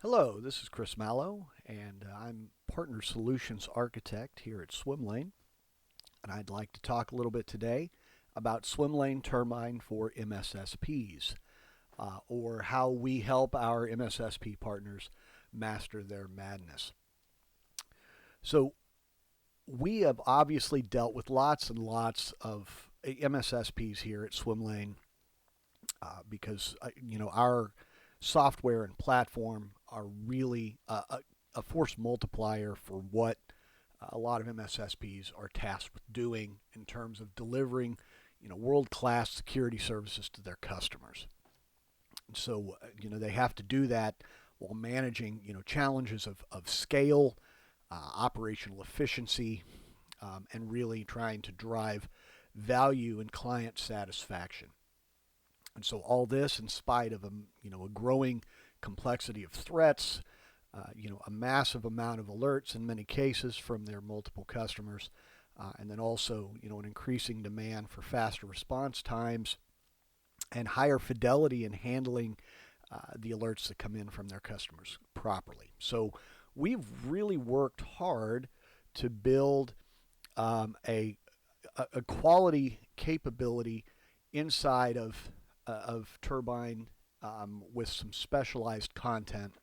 Hello, this is Chris Mallow, and I'm Partner Solutions Architect here at Swimlane. And I'd like to talk a little bit today about Swimlane Turbine for MSSPs, or how we help our MSSP partners master their madness. So, we have obviously dealt with lots and lots of MSSPs here at Swimlane because our software and platform are really a force multiplier for what a lot of MSSPs are tasked with doing in terms of delivering, world-class security services to their customers. And so, they have to do that while managing, challenges of scale, operational efficiency, and really trying to drive value and client satisfaction. And so all this in spite of a growing complexity of threats, a massive amount of alerts in many cases from their multiple customers, and then also an increasing demand for faster response times and higher fidelity in handling the alerts that come in from their customers properly. So we've really worked hard to build a quality capability inside of Turbine with some specialized content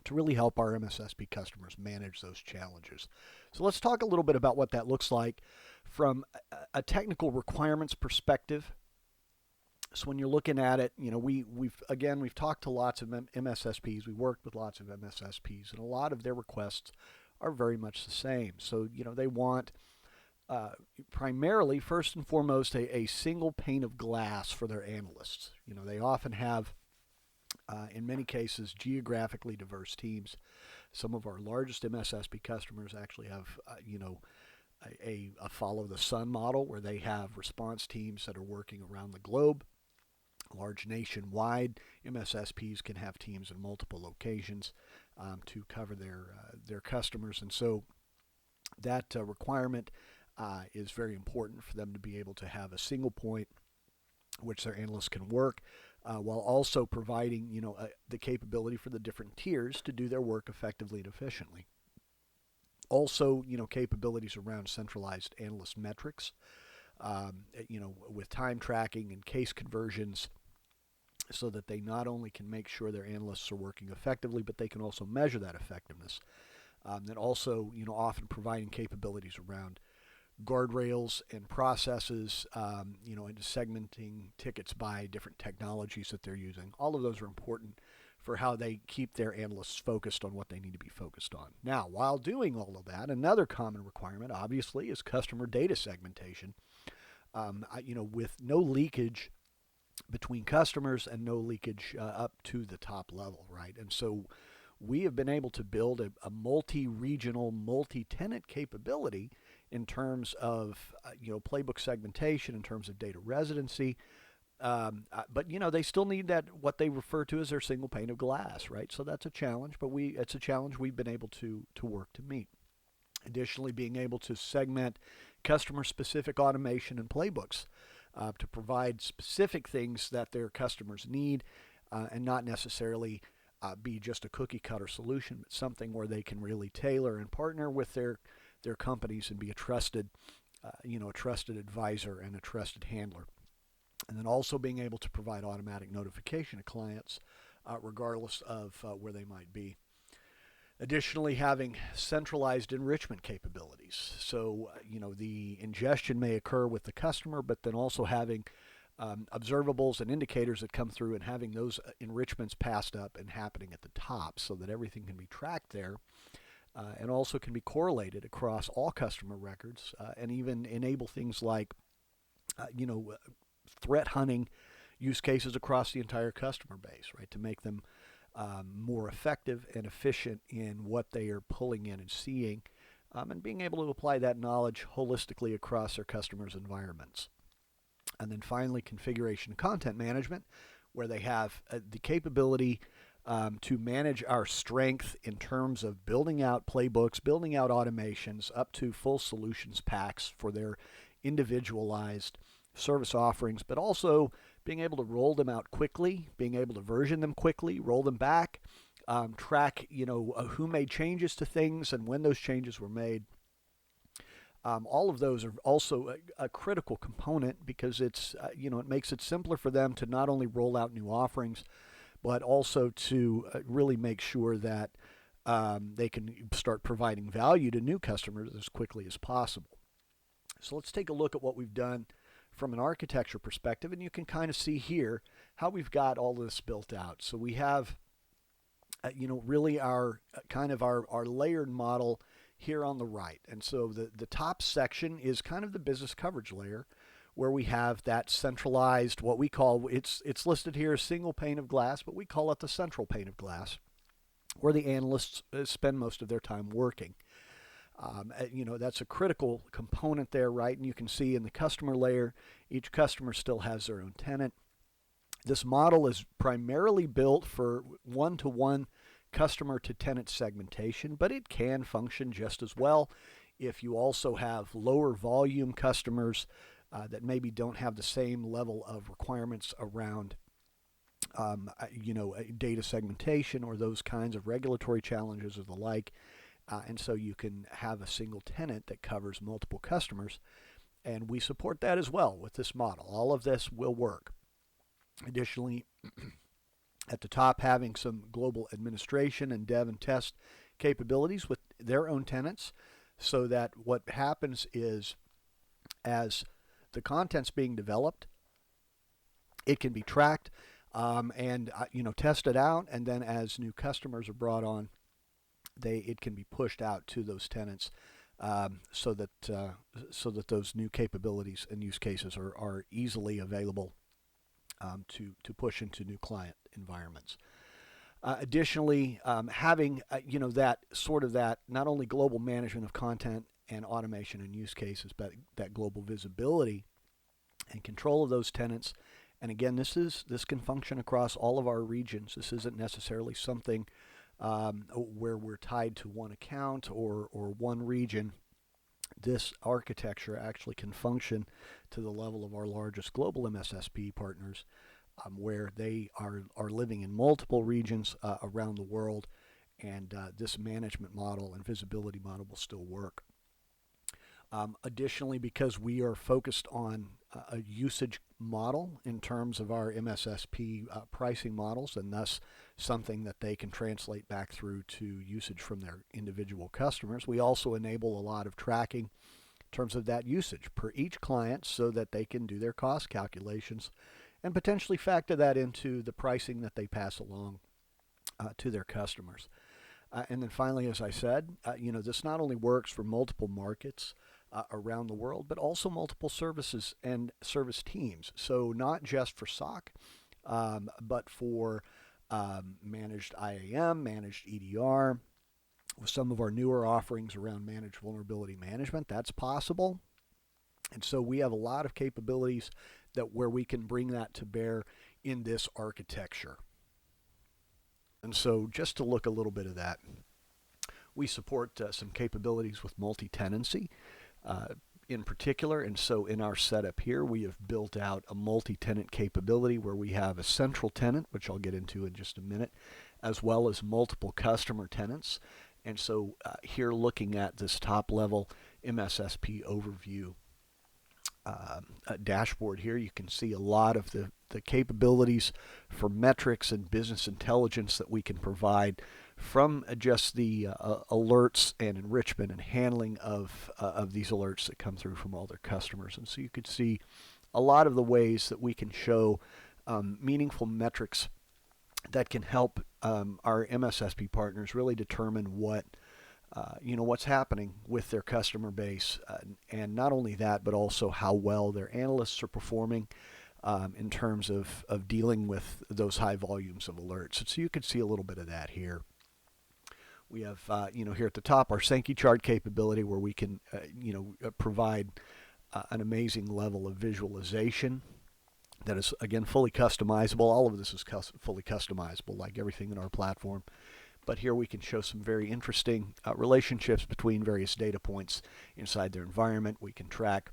to really help our MSSP customers manage those challenges. So let's talk a little bit about what that looks like from a technical requirements perspective. So when you're looking at it, we've talked to lots of MSSPs. We worked with lots of MSSPs, and a lot of their requests are very much the same. So they want primarily, first and foremost, a single pane of glass for their analysts. They often have, in many cases, geographically diverse teams. Some of our largest MSSP customers actually have, a follow the sun model where they have response teams that are working around the globe. Large nationwide MSSPs can have teams in multiple locations to cover their customers, and so that requirement is very important for them to be able to have a single point which their analysts can work, while also providing the capability for the different tiers to do their work effectively and efficiently. Also, capabilities around centralized analyst metrics, with time tracking and case conversions, so that they not only can make sure their analysts are working effectively, but they can also measure that effectiveness. And also, often providing capabilities around guardrails and processes, into segmenting tickets by different technologies that they're using. All of those are important for how they keep their analysts focused on what they need to be focused on. Now, while doing all of that, another common requirement, obviously, is customer data segmentation, with no leakage between customers and no leakage up to the top level, right? And so we have been able to build a multi-regional, multi-tenant capability in terms of playbook segmentation, in terms of data residency, but they still need that, what they refer to as their single pane of glass, right? So that's a challenge, but it's a challenge we've been able to work to meet. Additionally, being able to segment customer-specific automation and playbooks to provide specific things that their customers need, and not necessarily be just a cookie-cutter solution, but something where they can really tailor and partner with their companies and be a trusted advisor and a trusted handler. And then also being able to provide automatic notification to clients, regardless of where they might be. Additionally, having centralized enrichment capabilities. So, the ingestion may occur with the customer, but then also having observables and indicators that come through and having those enrichments passed up and happening at the top so that everything can be tracked there, and also can be correlated across all customer records, and even enable things like, threat hunting use cases across the entire customer base, right, to make them more effective and efficient in what they are pulling in and seeing, and being able to apply that knowledge holistically across their customers' environments. And then finally, configuration and content management, where they have the capability to manage our strength in terms of building out playbooks, building out automations, up to full solutions packs for their individualized service offerings, but also being able to roll them out quickly, being able to version them quickly, roll them back, track, who made changes to things and when those changes were made. All of those are also a critical component because it makes it simpler for them to not only roll out new offerings, but also to really make sure that they can start providing value to new customers as quickly as possible. So let's take a look at what we've done from an architecture perspective, and you can kind of see here how we've got all this built out. So we have, really our kind of our layered model here on the right. And so the top section is kind of the business coverage layer, where we have that centralized, what we call, it's listed here as single pane of glass, but we call it the central pane of glass, where the analysts spend most of their time working. That's a critical component there, right? And you can see in the customer layer, each customer still has their own tenant. This model is primarily built for one-to-one customer to tenant segmentation, but it can function just as well if you also have lower volume customers that maybe don't have the same level of requirements around data segmentation or those kinds of regulatory challenges or the like. And so you can have a single tenant that covers multiple customers. And we support that as well with this model. All of this will work. Additionally, at the top, having some global administration and dev and test capabilities with their own tenants, so that what happens is as the content's being developed, it can be tracked and tested out, and then as new customers are brought on, it can be pushed out to those tenants so that those new capabilities and use cases are easily available to push into new client environments. Additionally, having that not only global management of content and automation and use cases, but that global visibility and control of those tenants. And again, this can function across all of our regions. This isn't necessarily something where we're tied to one account or one region. This architecture actually can function to the level of our largest global MSSP partners, where they are living in multiple regions around the world, and this management model and visibility model will still work. Additionally, because we are focused on a usage model in terms of our MSSP pricing models, and thus something that they can translate back through to usage from their individual customers, we also enable a lot of tracking in terms of that usage per each client so that they can do their cost calculations and potentially factor that into the pricing that they pass along to their customers. And then finally, as I said, this not only works for multiple markets around the world, but also multiple services and service teams. So not just for SOC, but for managed IAM, managed EDR, with some of our newer offerings around managed vulnerability management. That's possible. And so we have a lot of capabilities where we can bring that to bear in this architecture. And so just to look a little bit of that, we support some capabilities with multi-tenancy in particular. And so in our setup here, we have built out a multi-tenant capability where we have a central tenant, which I'll get into in just a minute, as well as multiple customer tenants. And so here, looking at this top level MSSP overview dashboard here, you can see a lot of the capabilities for metrics and business intelligence that we can provide from just the alerts and enrichment and handling of these alerts that come through from all their customers. And so you could see a lot of the ways that we can show meaningful metrics that can help our MSSP partners really determine what's happening with their customer base, and not only that, but also how well their analysts are performing in terms of dealing with those high volumes of alerts. And so you can see a little bit of that here. We have, here at the top, our Sankey chart capability, where we can, provide an amazing level of visualization that is, again, fully customizable. All of this is fully customizable, like everything in our platform. But here we can show some very interesting relationships between various data points inside their environment. We can track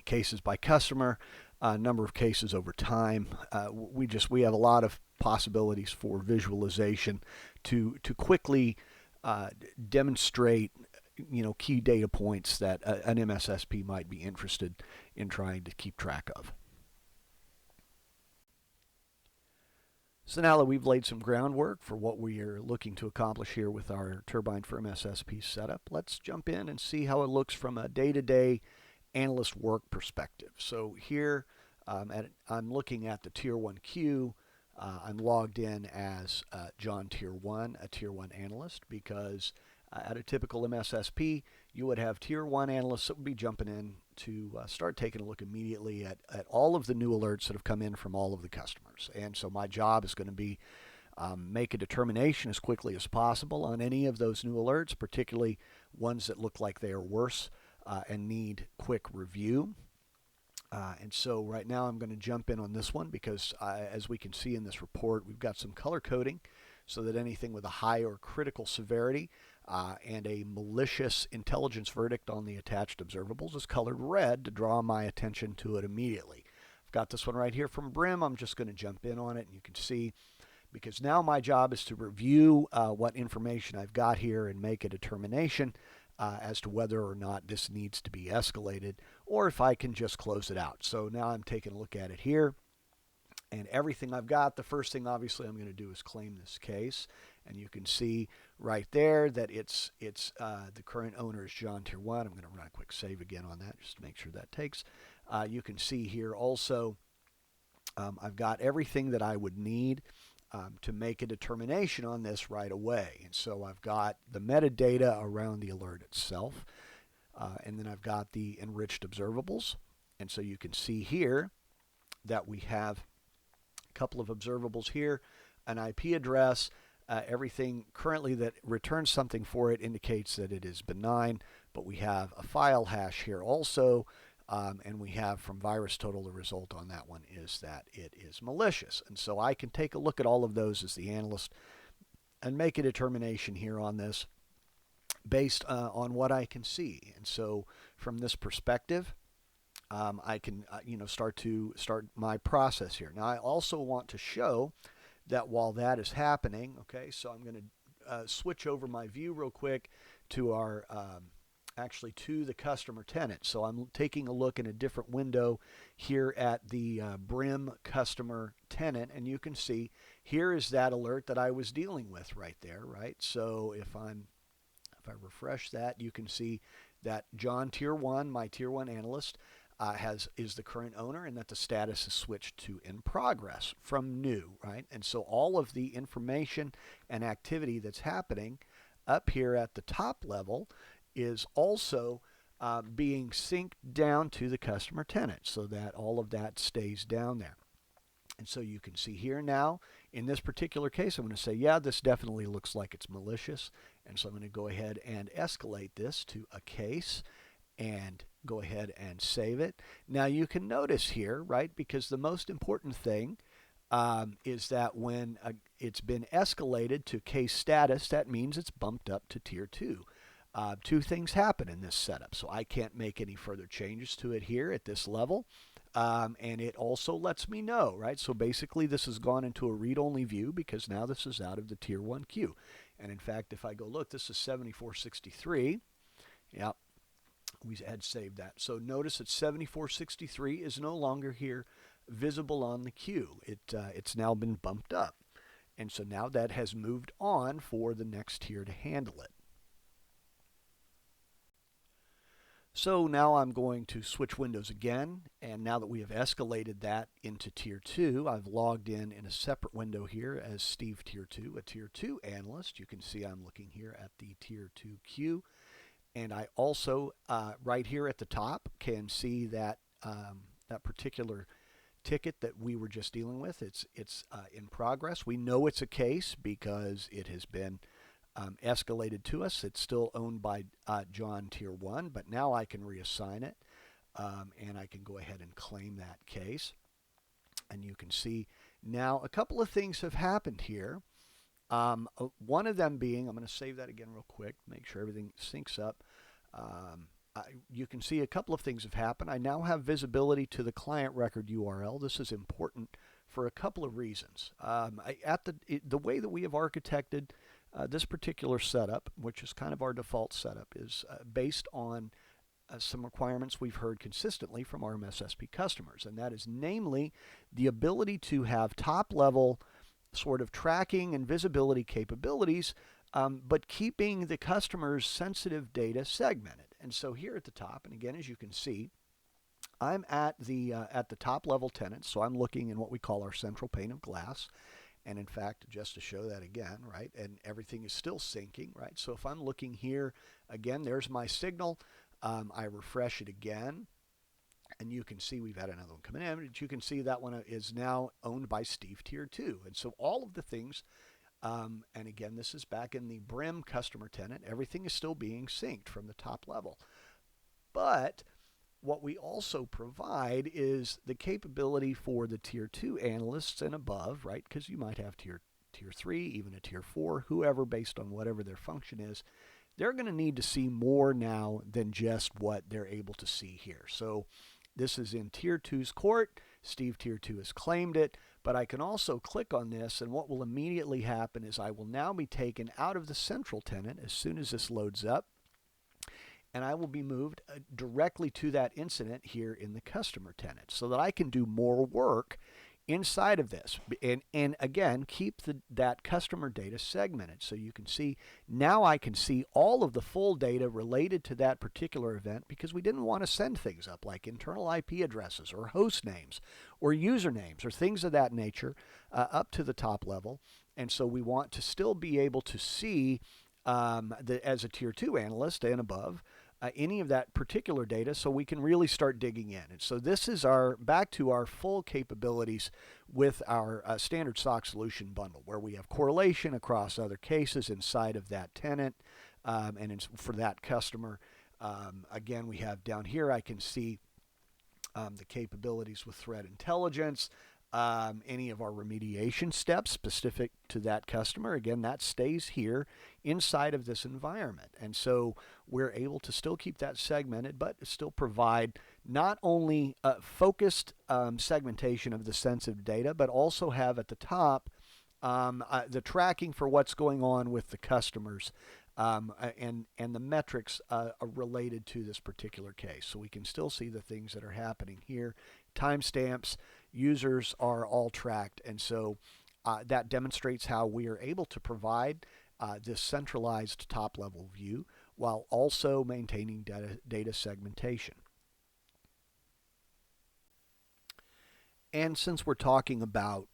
cases by customer, number of cases over time. We have a lot of possibilities for visualization to quickly demonstrate key data points that an MSSP might be interested in trying to keep track of. So now that we've laid some groundwork for what we are looking to accomplish here with our turbine for MSSP setup, let's jump in and see how it looks from a day-to-day analyst work perspective. So here I'm looking at the Tier 1 queue. I'm logged in as John Tier 1, a Tier 1 analyst, because at a typical MSSP, you would have Tier 1 analysts that would be jumping in to start taking a look immediately at all of the new alerts that have come in from all of the customers. And so my job is going to be make a determination as quickly as possible on any of those new alerts, particularly ones that look like they are worse and need quick review. And so right now I'm going to jump in on this one because as we can see in this report, we've got some color coding so that anything with a high or critical severity and a malicious intelligence verdict on the attached observables is colored red to draw my attention to it immediately. I've got this one right here from Brim. I'm just going to jump in on it, and you can see, because now my job is to review what information I've got here and make a determination as to whether or not this needs to be escalated or if I can just close it out. So now I'm taking a look at it here. And everything I've got, the first thing obviously I'm going to do is claim this case. And you can see right there that it's the current owner is John Tier 1. I'm going to run a quick save again on that just to make sure that takes. You can see here also I've got everything that I would need to make a determination on this right away. And so I've got the metadata around the alert itself. And then I've got the enriched observables. And so you can see here that we have couple of observables here, an IP address, everything currently that returns something for it indicates that it is benign, but we have a file hash here also, and we have from VirusTotal the result on that one is that it is malicious. And so I can take a look at all of those as the analyst and make a determination here on this based on what I can see. And so from this perspective, I can start my process here. Now I also want to show that while that is happening, okay, so I'm going to switch over my view real quick to our actually to the customer tenant. So I'm taking a look in a different window here at the Brim customer tenant, and you can see here is that alert that I was dealing with right there, right? So if I refresh that, you can see that John Tier 1, my Tier 1 analyst, is the current owner, and that the status is switched to in progress from new, right? And so all of the information and activity that's happening up here at the top level is also being synced down to the customer tenant so that all of that stays down there. And so you can see here now, in this particular case, I'm going to say, yeah, this definitely looks like it's malicious. And so I'm going to go ahead and escalate this to a case and go ahead and save it. Now you can notice here, right, because the most important thing is that when it's been escalated to case status, that means it's bumped up to Tier 2. Two things happen in this setup. So I can't make any further changes to it here at this level. And it also lets me know, right? So basically this has gone into a read-only view because now this is out of the Tier 1 queue. And in fact, if I go look, this is 7463. Yep. We had saved that. So notice that 7463 is no longer here visible on the queue. It's now been bumped up. And so now that has moved on for the next tier to handle it. So now I'm going to switch windows again, and now that we have escalated that into Tier 2, I've logged in a separate window here as Steve Tier 2, a Tier 2 analyst. You can see I'm looking here at the Tier 2 queue. And I also, right here at the top, can see that that particular ticket that we were just dealing with. It's in progress. We know it's a case because it has been escalated to us. It's still owned by John Tier 1, but now I can reassign it, and I can go ahead and claim that case. And you can see now a couple of things have happened here. One of them being, I'm going to save that again real quick, make sure everything syncs up. You can see a couple of things have happened. I now have visibility to the client record URL. This is important for a couple of reasons. The way that we have architected this particular setup, which is kind of our default setup, is based on some requirements we've heard consistently from our MSSP customers, and that is namely the ability to have top-level sort of tracking and visibility capabilities, but keeping the customer's sensitive data segmented. And so here at the top, and again, as you can see, I'm at the top level tenant, so I'm looking in what we call our central pane of glass. And in fact, just to show that again, right, and everything is still syncing, right? So if I'm looking here, again, there's my signal. I refresh it again, and you can see we've had another one coming in. But you can see that one is now owned by Steve Tier 2. And so all of the things, and again, this is back in the Brim customer tenant, everything is still being synced from the top level. But what we also provide is the capability for the Tier 2 analysts and above, right? Because you might have tier 3, even a Tier 4, whoever, based on whatever their function is. They're going to need to see more now than just what they're able to see here. So this is in Tier 2's court. Steve Tier 2 has claimed it, but I can also click on this, and what will immediately happen is I will now be taken out of the central tenant as soon as this loads up, and I will be moved directly to that incident here in the customer tenant so that I can do more work inside of this, and again, keep that customer data segmented. So you can see, now I can see all of the full data related to that particular event, because we didn't want to send things up like internal IP addresses or host names or usernames or things of that nature up to the top level. And so we want to still be able to see, as a Tier 2 analyst and above, any of that particular data, so we can really start digging in. And so this is back to our full capabilities with our standard SOC solution bundle, where we have correlation across other cases inside of that tenant, and for that customer. Again, we have down here, I can see the capabilities with threat intelligence, any of our remediation steps specific to that customer. Again, that stays here inside of this environment. And so we're able to still keep that segmented, but still provide not only focused segmentation of the sensitive data, but also have at the top the tracking for what's going on with the customers, and the metrics related to this particular case. So we can still see the things that are happening here. Timestamps, users are all tracked, and so that demonstrates how we are able to provide this centralized top-level view while also maintaining data segmentation. And since we're talking about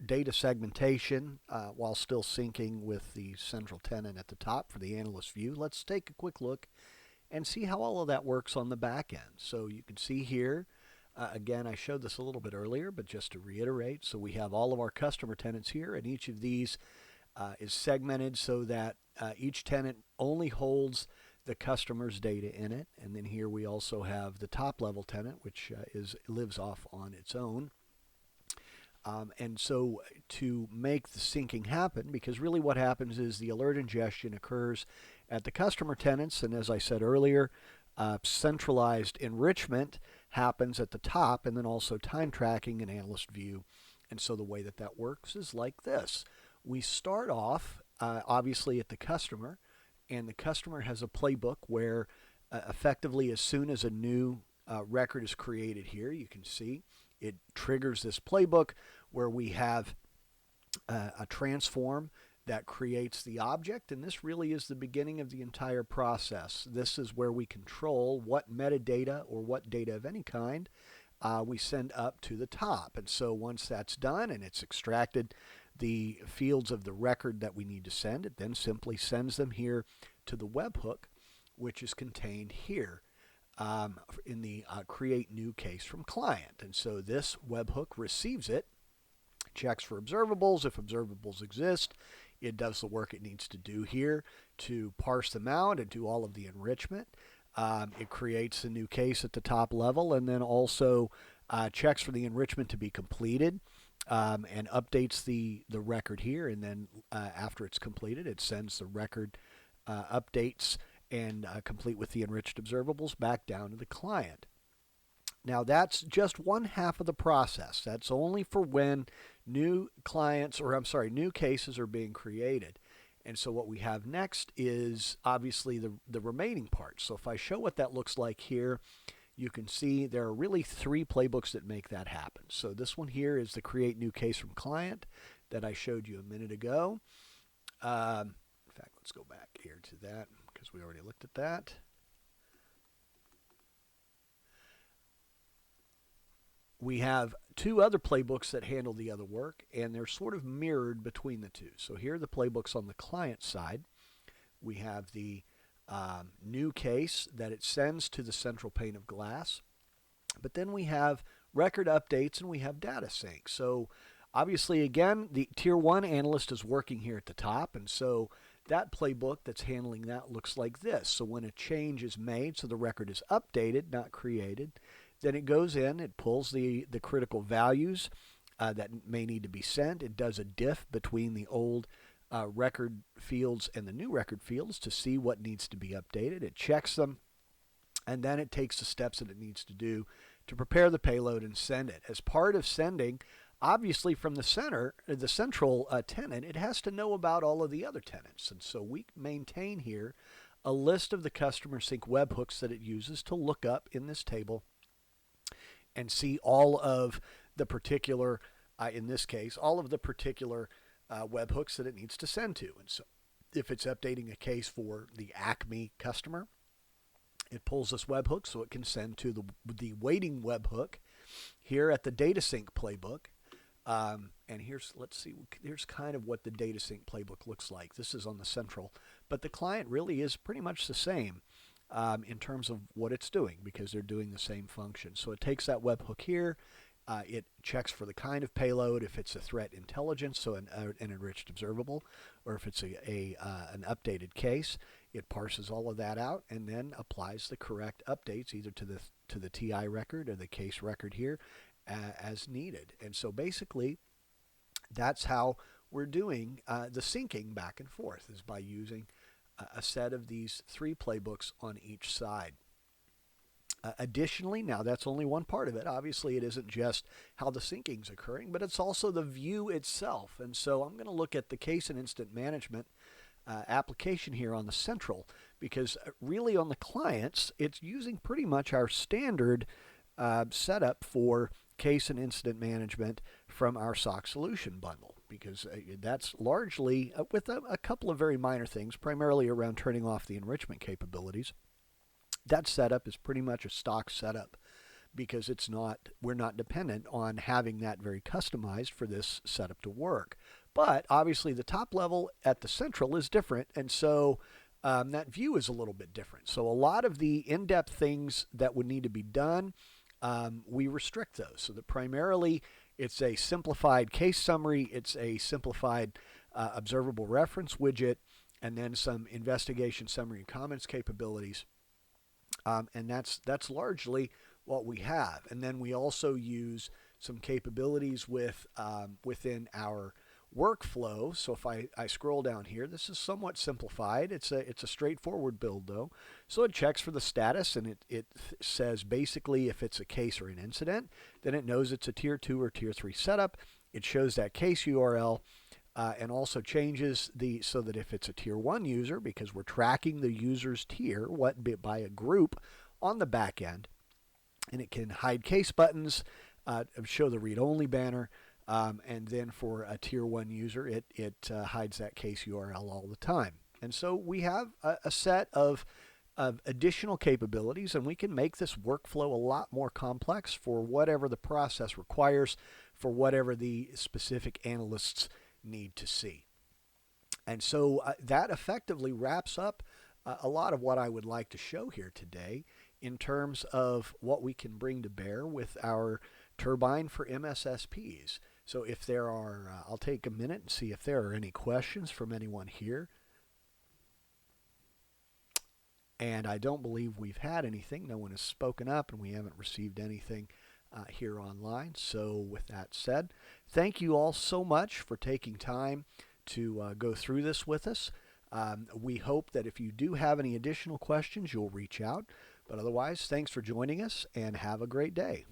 data segmentation while still syncing with the central tenant at the top for the analyst view, let's take a quick look and see how all of that works on the back end. So you can see here, again, I showed this a little bit earlier, but just to reiterate, so we have all of our customer tenants here, and each of these is segmented so that each tenant only holds the customer's data in it. And then here we also have the top level tenant, which lives off on its own. And so to make the syncing happen, because really what happens is the alert ingestion occurs at the customer tenants, and as I said earlier, centralized enrichment happens at the top, and then also time tracking and analyst view. And so the way that that works is like this. We start off obviously at the customer, and the customer has a playbook where effectively as soon as a new record is created here, you can see it triggers this playbook where we have a transform that creates the object, and this really is the beginning of the entire process. This is where we control what metadata or what data of any kind we send up to the top. And so once that's done and it's extracted the fields of the record that we need to send, it then simply sends them here to the webhook, which is contained here in the create new case from client. And so this webhook receives it, checks for observables. If observables exist, it does the work it needs to do here to parse them out and do all of the enrichment. It creates a new case at the top level, and then also checks for the enrichment to be completed, and updates the record here. And then after it's completed, it sends the record updates and complete with the enriched observables back down to the client. Now that's just one half of the process. That's only for when new clients, or I'm sorry, new cases are being created. And so what we have next is obviously the remaining parts. So if I show what that looks like here, you can see there are really three playbooks that make that happen. So this one here is the create new case from client that I showed you a minute ago. In fact, let's go back here to that because we already looked at that. We have two other playbooks that handle the other work, and they're sort of mirrored between the two. So here are the playbooks on the client side. We have the new case that it sends to the central pane of glass. But then we have record updates and we have data sync. So obviously, again, the Tier 1 analyst is working here at the top, and so that playbook that's handling that looks like this. So when a change is made, so the record is updated, not created, then it goes in, it pulls the critical values that may need to be sent. It does a diff between the old record fields and the new record fields to see what needs to be updated. It checks them, and then it takes the steps that it needs to do to prepare the payload and send it. As part of sending, obviously from the central tenant, it has to know about all of the other tenants. And so we maintain here a list of the customer sync webhooks that it uses to look up in this table and see all of the particular, in this case, all of the particular webhooks that it needs to send to. And so if it's updating a case for the Acme customer, it pulls this webhook so it can send to the waiting webhook here at the data sync playbook. And let's see, here's kind of what the data sync playbook looks like. This is on the central, but the client really is pretty much the same in terms of what it's doing because they're doing the same function. So it takes that webhook here. It checks for the kind of payload, if it's a threat intelligence, so an enriched observable, or if it's an updated case. It parses all of that out and then applies the correct updates either to the TI record or the case record here as needed. And so basically, that's how we're doing the syncing back and forth, is by using a set of these three playbooks on each side. Additionally, now that's only one part of it. Obviously, it isn't just how the syncing is occurring, but it's also the view itself. And so I'm going to look at the case and incident management application here on the central, because really on the clients, it's using pretty much our standard setup for case and incident management from our SOC solution bundle, because that's largely with a couple of very minor things, primarily around turning off the enrichment capabilities. That setup is pretty much a stock setup because we're not dependent on having that very customized for this setup to work. But obviously the top level at the central is different, and so that view is a little bit different. So a lot of the in-depth things that would need to be done, we restrict those, so that primarily it's a simplified case summary, it's a simplified observable reference widget, and then some investigation summary and comments capabilities. And that's largely what we have. And then we also use some capabilities within our workflow. So if I scroll down here, this is somewhat simplified. It's a straightforward build though. So it checks for the status, and it says basically if it's a case or an incident, then it knows it's a tier 2 or tier 3 setup. It shows that case URL. And also changes so that if it's a tier 1 user, because we're tracking the user's tier by a group on the back end, and it can hide case buttons, show the read-only banner, and then for a tier 1 user, it hides that case URL all the time. And so we have a set of additional capabilities, and we can make this workflow a lot more complex for whatever the process requires, for whatever the specific analysts need to see. And so that effectively wraps up a lot of what I would like to show here today in terms of what we can bring to bear with our turbine for MSSPs. So if there are, I'll take a minute and see if there are any questions from anyone here. And I don't believe we've had anything. No one has spoken up, and we haven't received anything here online. So with that said, thank you all so much for taking time to go through this with us. We hope that if you do have any additional questions, you'll reach out. But otherwise, thanks for joining us and have a great day.